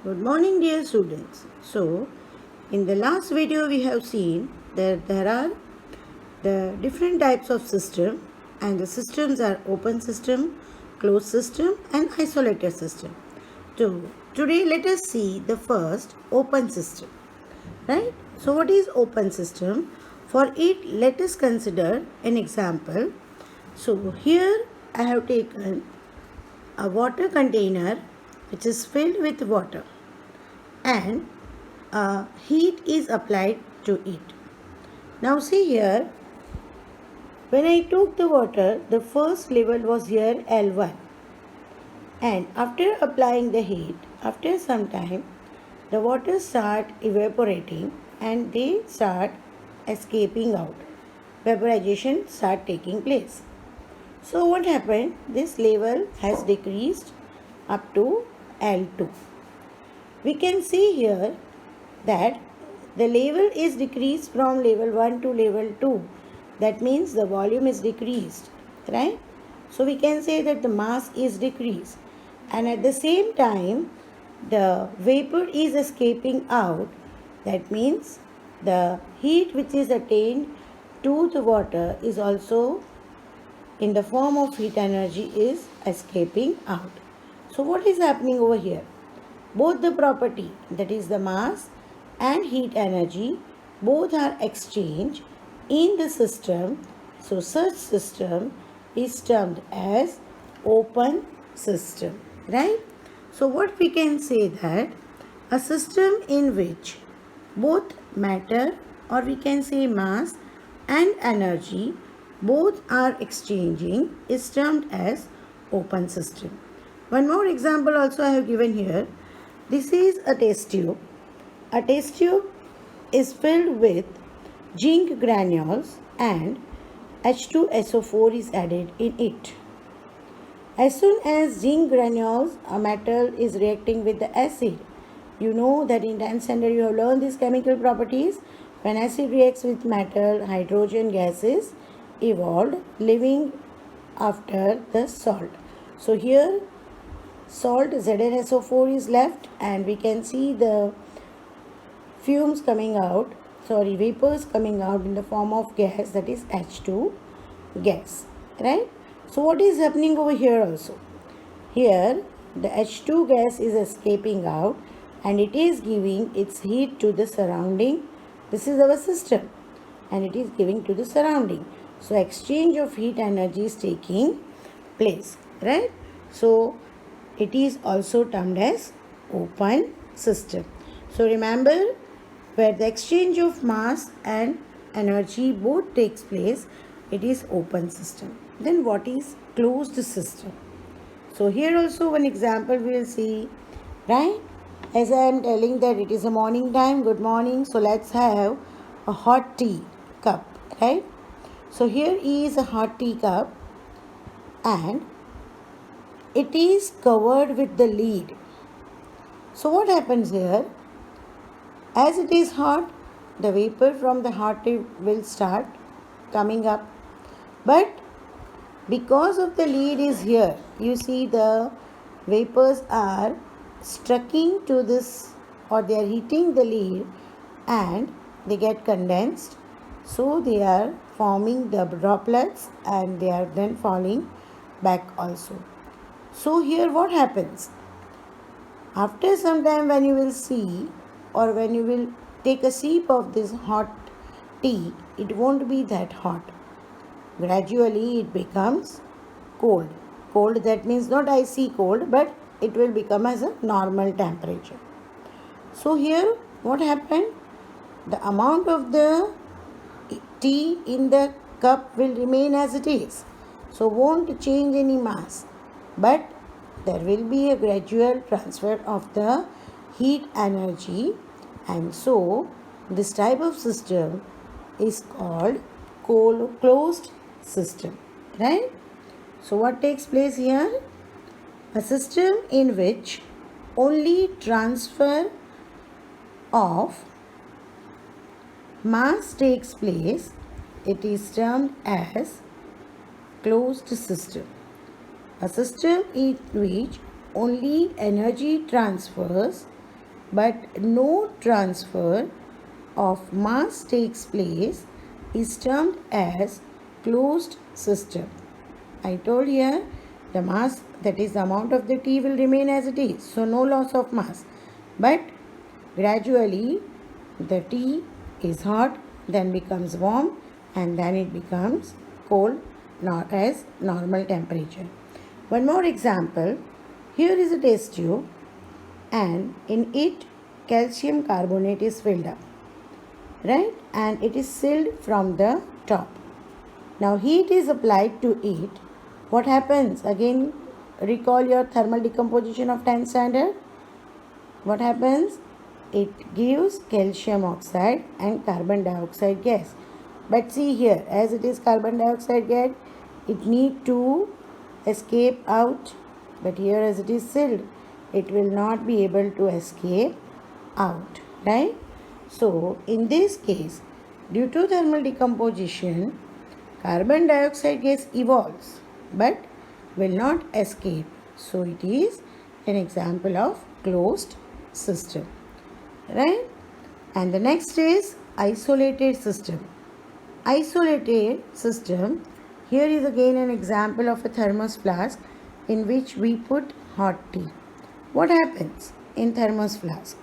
Good morning, dear students. So, in the last video we have seen that there are the different types of system, and the systems are open system, closed system and isolated system. So, today let us see the first open system. Right? So, what is open system? For it, let us consider an example. So, here I have taken a water container which is filled with water, and heat is applied to it. Now see here, when I took the water, the first level was here L1, and after applying the heat, after some time, the water start evaporating and they start escaping out. Vaporization start taking place. So what happened? This level has decreased up to L2. We can see here that the level is decreased from level 1 to level 2. That means the volume is decreased, right? So we can say that the mass is decreased, and at the same time the vapor is escaping out. That means the heat which is attained to the water is also in the form of heat energy is escaping out. So what is happening over here? Both the property, that is the mass and heat energy, both are exchanged in the system. So such system is termed as open system, right? So what we can say that a system in which both matter, or we can say mass and energy, both are exchanging is termed as open system. One more example also I have given here. This is a test tube. A test tube is filled with zinc granules and H2SO4 is added in it. As soon as zinc granules, a metal, is reacting with the acid, you know that in 10th standard you have learned these chemical properties. When acid reacts with metal, hydrogen gases evolved, leaving after the salt. So here salt ZnSO4 is left, and we can see the fumes coming out, vapors coming out in the form of gas, that is H2 gas, right? So what is happening over here also? Here the H2 gas is escaping out and it is giving its heat to the surrounding. This is our system and it is giving to the surrounding. So exchange of heat energy is taking place, right? So it is also termed as open system. So remember, where the exchange of mass and energy both takes place, it is open system. Then what is closed system? So here also one example we will see, right? As I am telling that it is a morning time, good morning. So let's have a hot tea cup, right? So here is a hot tea cup and it is covered with the lid. So what happens here? As it is hot, the vapor from the hot tea will start coming up. But because of the lid is here, you see the vapors are sticking to this, or they are heating the lid and they get condensed. So they are forming the droplets and they are then falling back also. So here what happens? After some time when you will see, or when you will take a sip of this hot tea, it won't be that hot. Gradually it becomes cold. Cold, that means not icy cold, but it will become as a normal temperature. So here what happened? The amount of the tea in the cup will remain as it is. So won't change any mass. But there will be a gradual transfer of the heat energy, and so this type of system is called closed system, right? So what takes place here? A system in which only transfer of mass takes place, it is termed as closed system. A system in which only energy transfers but no transfer of mass takes place is termed as closed system. I told here the mass, that is the amount of the tea, will remain as it is, so no loss of mass. But gradually the tea is hot, then becomes warm, and then it becomes cold, not as normal temperature. One more example. Here is a test tube, and in it calcium carbonate is filled up, right? And it is sealed from the top. Now heat is applied to it. What happens? Again, recall your thermal decomposition of 10th standard. What happens? It gives calcium oxide and carbon dioxide gas. But see here, as it is carbon dioxide gas, it need to escape out. But here as it is sealed, it will not be able to escape out, right? So in this case, due to thermal decomposition, carbon dioxide gas evolves but will not escape. So it is an example of closed system, right? And the next is isolated system. Isolated system, here is again an example of a thermos flask in which we put hot tea. What happens in thermos flask?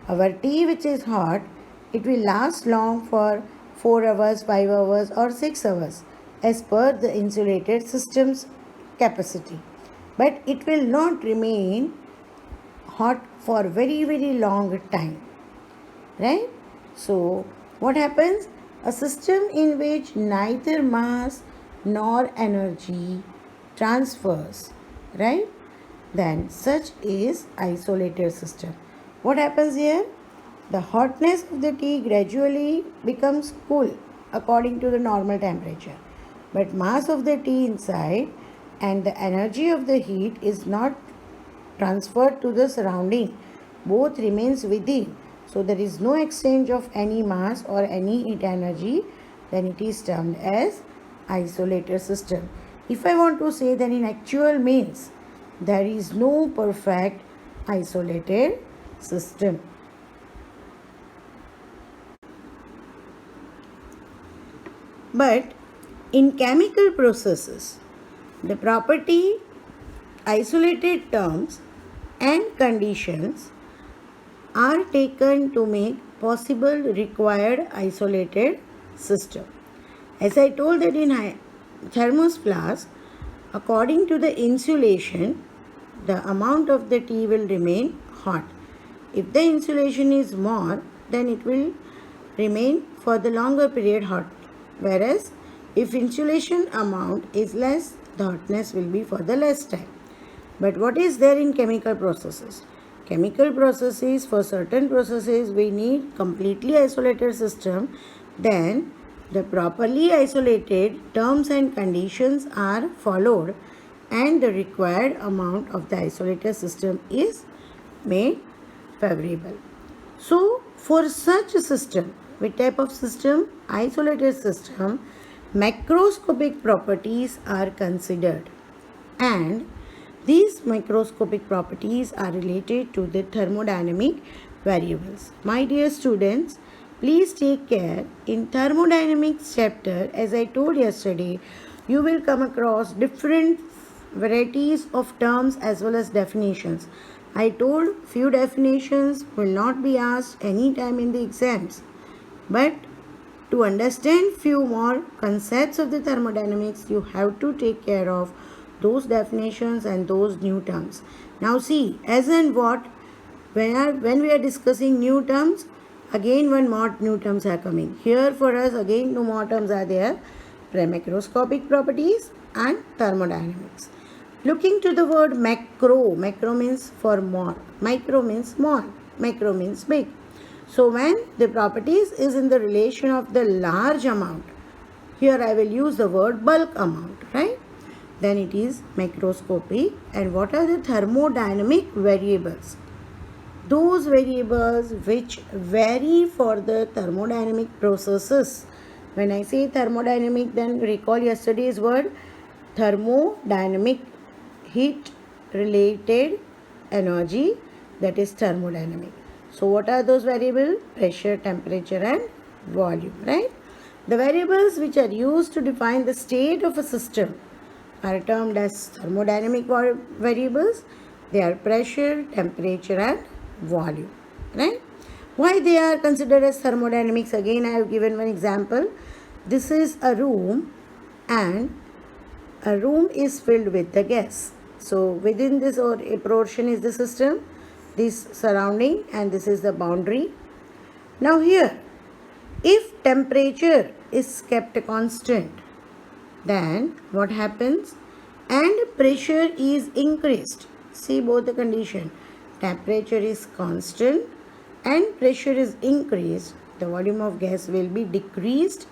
Our tea which is hot, it will last long for 4 hours, 5 hours or 6 hours as per the insulated system's capacity. But it will not remain hot for very long time, right? So what happens? A system in which neither mass nor energy transfers, right? Then such is isolated system. What happens here? The hotness of the tea gradually becomes cool according to the normal temperature. But mass of the tea inside and the energy of the heat is not transferred to the surrounding. Both remains within. So there is no exchange of any mass or any heat energy. Then it is termed as isolated system. If I want to say, then in actual means there is no perfect isolated system. But in chemical processes, the property, isolated terms and conditions are taken to make possible required isolated system. As I told that in thermos flask, according to the insulation, the amount of the tea will remain hot. If the insulation is more, then it will remain for the longer period hot. Whereas if insulation amount is less, the hotness will be for the less time. But what is there in chemical processes? Chemical processes, for certain processes we need completely isolated system. Then the properly isolated terms and conditions are followed and the required amount of the isolated system is made favorable. So for such a system, which type of system? Isolated system, macroscopic properties are considered, and these microscopic properties are related to the thermodynamic variables. My dear students, please take care. In thermodynamics chapter, as I told yesterday, you will come across different varieties of terms as well as definitions. I told few definitions will not be asked any time in the exams. But to understand few more concepts of the thermodynamics, you have to take care of those definitions and those new terms. Now see, as and what, when we are discussing new terms, again one more new terms are coming. Here for us again two more terms are there, macroscopic properties and thermodynamics. Looking to the word macro, macro means for more, micro means small, macro means big. So when the properties is in the relation of the large amount, here I will use the word bulk amount, right? Then it is macroscopic. And what are the thermodynamic variables? Those variables which vary for the thermodynamic processes. When I say thermodynamic, then recall yesterday's word, thermodynamic, heat related energy, that is thermodynamic. So what are those variables? Pressure, temperature and volume, right? The variables which are used to define the state of a system are termed as thermodynamic variables. They are pressure, temperature and volume, right? Why they are considered as thermodynamics? Again, I have given one example. This is a room and a room is filled with the gas. So within this or a portion is the system, this surrounding, and this is the boundary. Now here, if temperature is kept constant, then what happens? And pressure is increased. See both the condition. Temperature is constant and pressure is increased. The volume of gas will be decreased,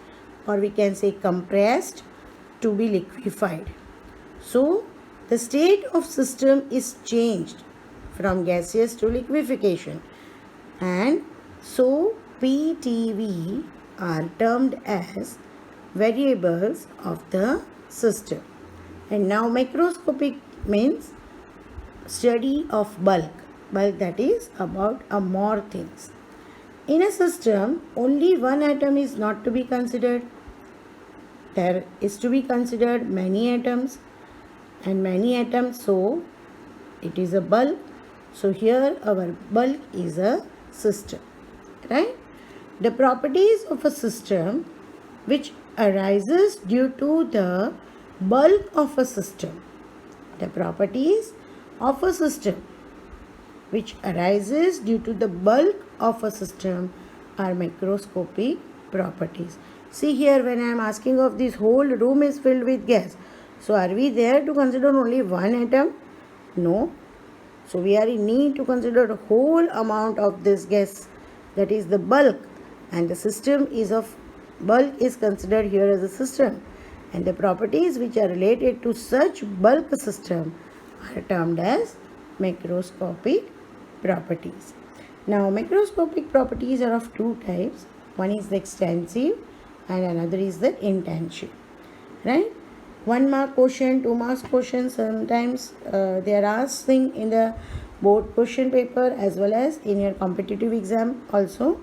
or we can say compressed, to be liquefied. So the state of system is changed from gaseous to liquefaction, and so PTV are termed as variables of the system. And now macroscopic means study of bulk that is about more things. In a system, only one atom is not to be considered. There is to be considered many atoms, and many atoms, so it is a bulk. So here our bulk is a system, right? The properties of a system which arises due to the bulk of a system. The properties of a system which arises due to the bulk of a system are macroscopic properties. See here, when I am asking of this whole room is filled with gas. So are we there to consider only one atom? No. So we are in need to consider the whole amount of this gas, that is the bulk, and the system is of bulk is considered here as a system, and the properties which are related to such bulk system are termed as macroscopic properties. Now macroscopic properties are of two types. One is the extensive and another is the intensive, right? 1 mark question, 2 marks question, sometimes they are asking in the board question paper as well as in your competitive exam also.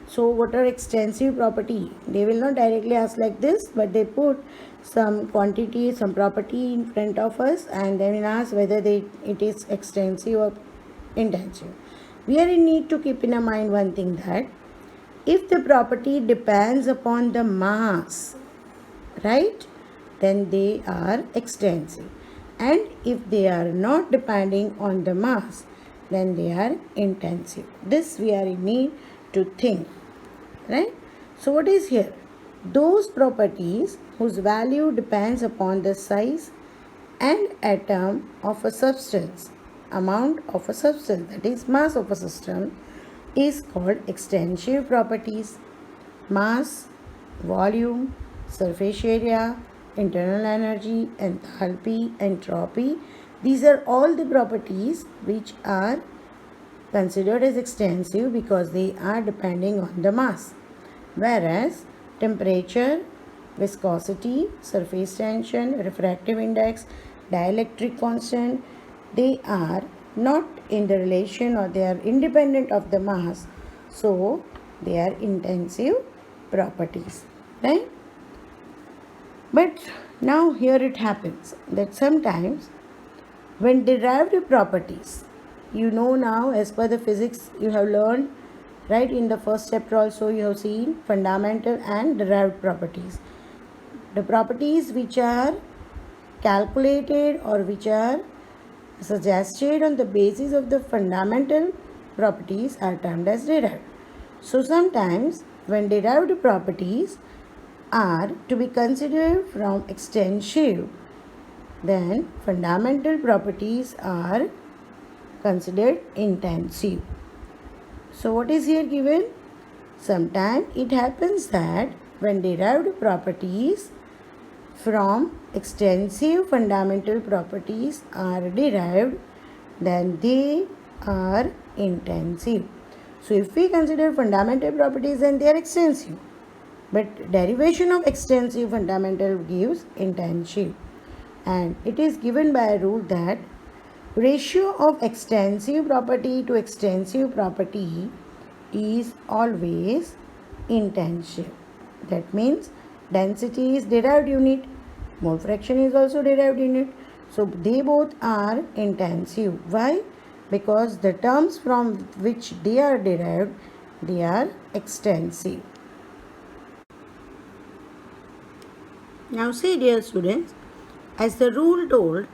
So what are extensive property? They will not directly ask like this, but they put some quantity, some property in front of us, and they will ask whether it is extensive or intensive. We are in need to keep in mind one thing, that if the property depends upon the mass, right, then they are extensive, and if they are not depending on the mass, then they are intensive. This we are in need to think, right? So what is here? Those properties whose value depends upon the size and atom of a substance, amount of a substance, that is mass of a system, is called extensive properties. Mass, volume, surface area, internal energy, enthalpy, entropy, these are all the properties which are considered as extensive because they are depending on the mass. Whereas temperature, viscosity, surface tension, refractive index, dielectric constant, they are not in the relation, or they are independent of the mass, so they are intensive properties, right? But now here it happens that sometimes when derived properties, you know, now as per the physics you have learned, right, in the first chapter also you have seen fundamental and derived properties. The properties which are calculated or which are suggested on the basis of the fundamental properties are termed as derived. So sometimes when derived properties are to be considered from extensive, then fundamental properties are considered intensive. So what is here given? Sometimes it happens that when derived properties from extensive fundamental properties are derived, then they are intensive. So if we consider fundamental properties, then they are extensive. But derivation of extensive fundamental gives intensive. And it is given by a rule that ratio of extensive property to extensive property is always intensive. That means density is derived unit, mole fraction is also derived unit. So they both are intensive. Why? Because the terms from which they are derived, they are extensive. Now see, dear students, as the rule told,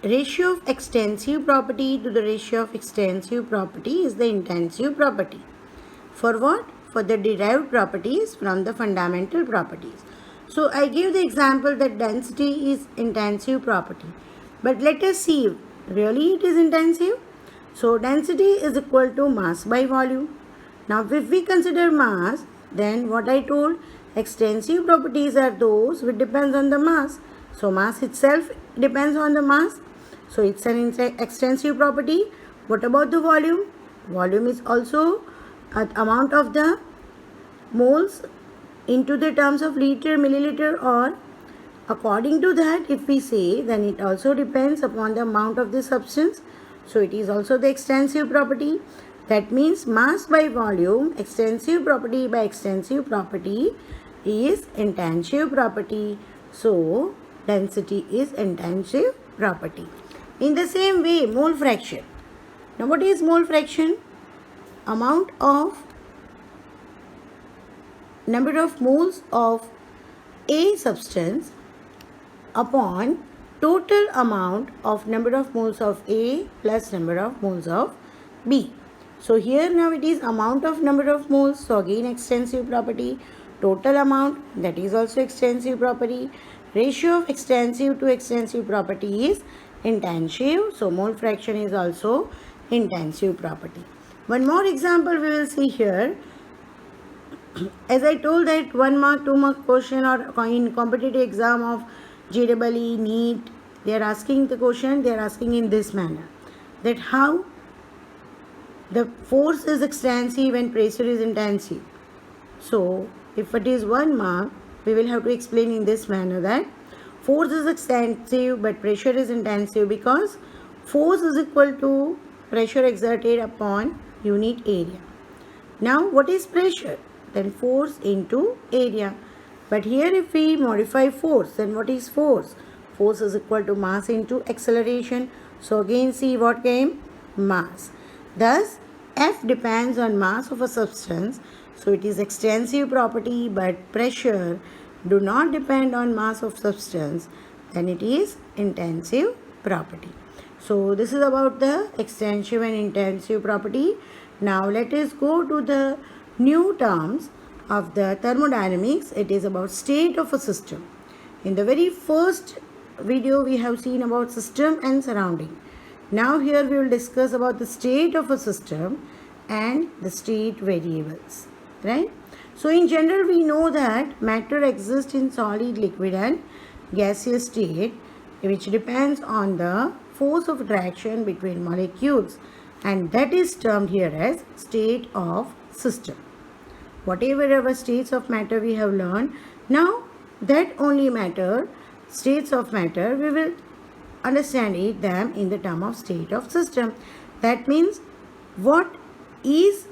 ratio of extensive property to the ratio of extensive property is the intensive property. For what? For the derived properties from the fundamental properties. So I give the example that density is intensive property. But let us see, really it is intensive? So density is equal to mass by volume. Now if we consider mass, then what I told, extensive properties are those which depends on the mass. So mass itself depends on the mass. So it's an extensive property. What about the volume? Volume is also an amount of the moles into the terms of liter, milliliter, or according to that, if we say, then it also depends upon the amount of the substance. So it is also the extensive property. That means mass by volume, extensive property by extensive property is intensive property. So density is intensive property. In the same way, mole fraction. Now what is mole fraction? Amount of number of moles of A substance upon total amount of number of moles of A plus number of moles of B. So here now it is amount of number of moles. So again extensive property. Total amount, that is also extensive property. Ratio of extensive to extensive property is intensive. So mole fraction is also intensive property. One more example we will see here. As I told that 1 mark, 2 mark question or in competitive exam of JEE, NEET, they are asking the question, they are asking in this manner, that how the force is extensive and pressure is intensive. So if it is 1 mark, we will have to explain in this manner that force is extensive but pressure is intensive because force is equal to pressure exerted upon unit area. Now what is pressure? Then force into area. But here if we modify force, then what is force? Force is equal to mass into acceleration. So again see what came? Mass. Thus F depends on mass of a substance. So it is extensive property, but pressure do not depend on mass of substance. Then it is intensive property. So this is about the extensive and intensive property. Now let us go to the new terms of the thermodynamics. It is about state of a system. In the very first video we have seen about system and surrounding. Now here we will discuss about the state of a system and the state variables, right? So in general we know that matter exists in solid, liquid and gaseous state, which depends on the force of attraction between molecules, and that is termed here as state of system. Whatever our states of matter we have learned, now that only matter, states of matter, we will understand it them in the term of state of system. That means what is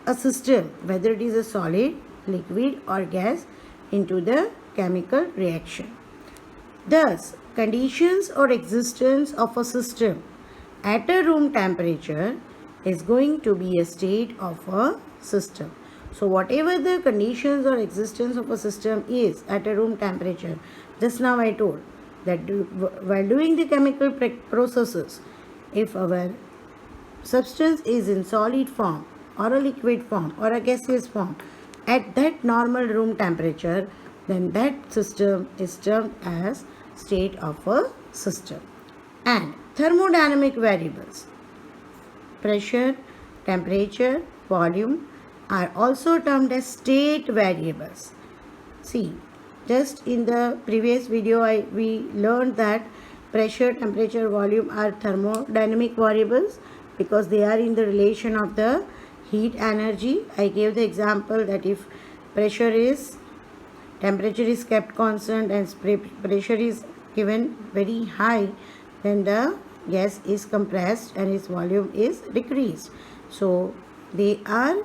a system, whether it is a solid, liquid or gas, into the chemical reaction. Thus, conditions or existence of a system at a room temperature is going to be a state of a system. So whatever the conditions or existence of a system is at a room temperature, just now I told that while doing the chemical processes, if our substance is in solid form or a liquid form or a gaseous form at that normal room temperature, then that system is termed as state of a system. And thermodynamic variables, pressure, temperature, volume, are also termed as state variables. See, just in the previous video we learned that pressure, temperature, volume are thermodynamic variables because they are in the relation of the heat energy. I gave the example that if temperature is kept constant and pressure is given very high, then the gas is compressed and its volume is decreased. So they are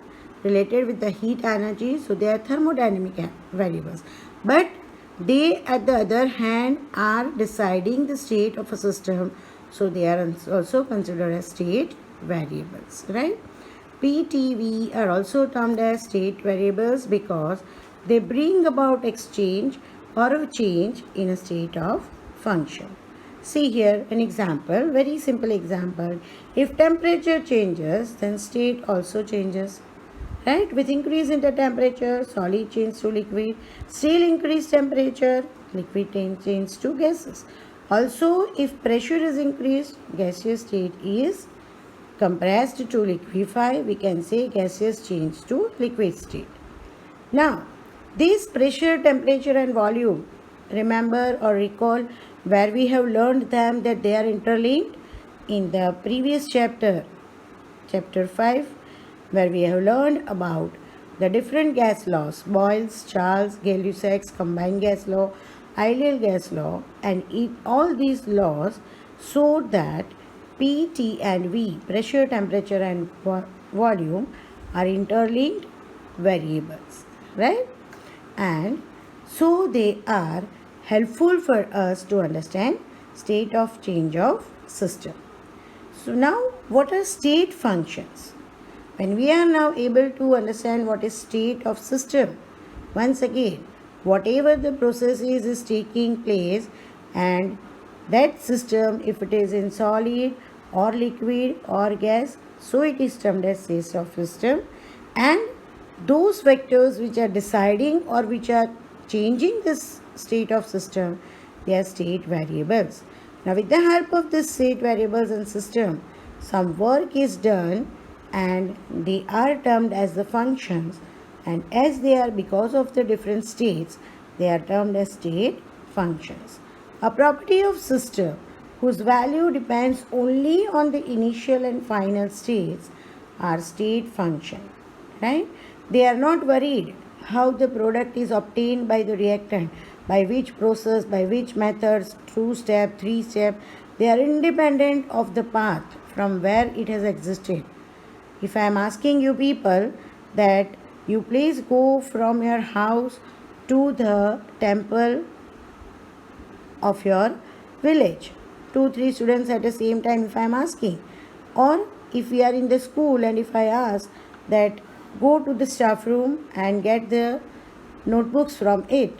related with the heat energy, so they are thermodynamic variables. But they, at the other hand, are deciding the state of a system, so they are also considered as state variables, right? PTV are also termed as state variables because they bring about exchange or a change in a state of function. See here an example, very simple example. If temperature changes, then state also changes. Right? With increase in the temperature, solid changes to liquid. Still increased temperature, liquid changes to gases. Also, if pressure is increased, gaseous state is compressed to liquefy. We can say gaseous change to liquid state. Now, these pressure, temperature and volume, remember or recall where we have learned them that they are interlinked in the previous chapter, chapter 5, where we have learned about the different gas laws, Boyle's, Charles, Gay-Lussac's combined gas law, ideal gas law, and all these laws showed that P, T and V, pressure, temperature and volume, are interlinked variables, right? And so they are helpful for us to understand state of change of system. So now, what are state functions? When we are now able to understand what is state of system, once again, whatever the process is taking place, and that system, if it is in solid or liquid or gas, so it is termed as state of system, and those vectors which are deciding or which are changing this state of system, they are state variables. Now, with the help of this state variables and system, some work is done and they are termed as the functions, and as they are, because of the different states, they are termed as state functions. A property of system whose value depends only on the initial and final states are state function, right? They are not worried how the product is obtained by the reactant, by which process, by which methods, 2 step, 3 step. They are independent of the path from where it has existed. If I am asking you people that you please go from your house to the temple of your village, 2-3 students at the same time, if I am asking, or if we are in the school and if I ask that go to the staff room and get the notebooks from it,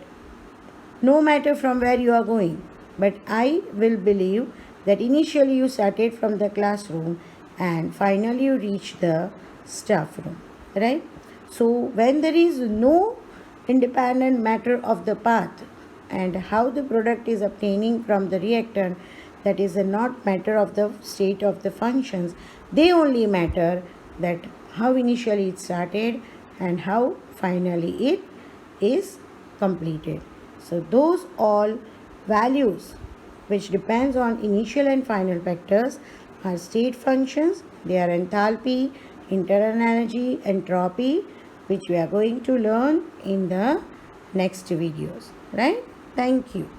no matter from where you are going, but I will believe that initially you started from the classroom and finally you reach the staff room, right? So when there is no independent matter of the path and how the product is obtaining from the reactant, that is a not matter of the state of the functions. They only matter that how initially it started and how finally it is completed. So those all values which depends on initial and final factors are state functions. They are enthalpy, internal energy, entropy, which we are going to learn in the next videos, right? Thank you.